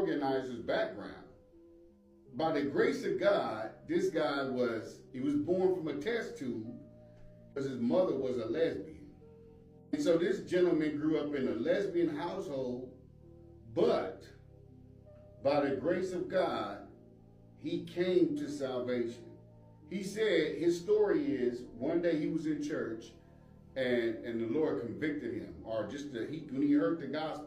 organizer's background. By the grace of God, this guy was born from a test tube because his mother was a lesbian. And so this gentleman grew up in a lesbian household, but by the grace of God, he came to salvation. He said his story is one day he was in church and the Lord convicted him, or just when he heard the gospel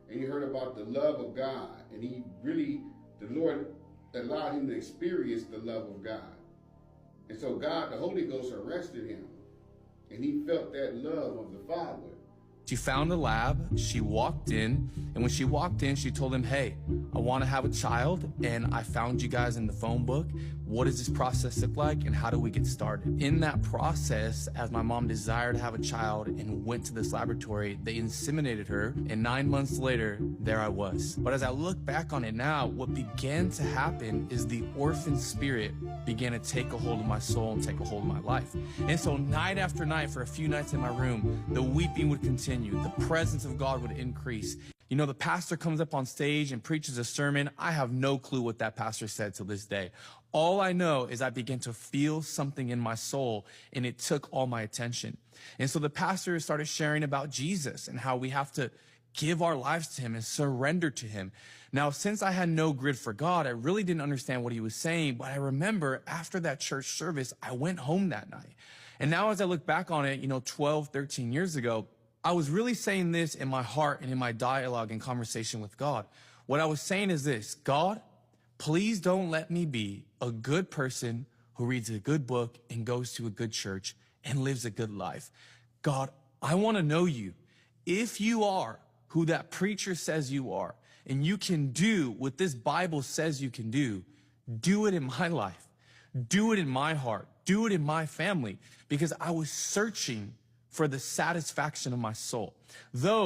and he heard about the love of God, and the Lord allowed him to experience the love of God. And so God, the Holy Ghost, arrested him, and he felt that love of the Father. She found a lab, she walked in, and when she walked in, she told him, hey, I want to have a child, and I found you guys in the phone book. What does this process look like, and how do we get started? In that process, as my mom desired to have a child and went to this laboratory, they inseminated her, and 9 months later, there I was. But as I look back on it now, what began to happen is the orphan spirit began to take a hold of my soul and take a hold of my life. And so night after night, for a few nights in my room, the weeping would continue. The presence of God would increase. You know, the pastor comes up on stage and preaches a sermon. I have no clue what that pastor said to this day. All I know is I began to feel something in my soul, and it took all my attention. And so the pastor started sharing about Jesus and how we have to give our lives to him and surrender to him. Now, since I had no grid for God, I really didn't understand what he was saying. But I remember after that church service, I went home that night. And now as I look back on it, 12, 13 years ago, I was really saying this in my heart and in my dialogue and conversation with God. What I was saying is this: God, please don't let me be a good person who reads a good book and goes to a good church and lives a good life. God, I want to know you. If you are who that preacher says you are, and you can do what this Bible says you can do it in my life. Do it in my heart. Do it in my family, because I was searching for the satisfaction of my soul. Though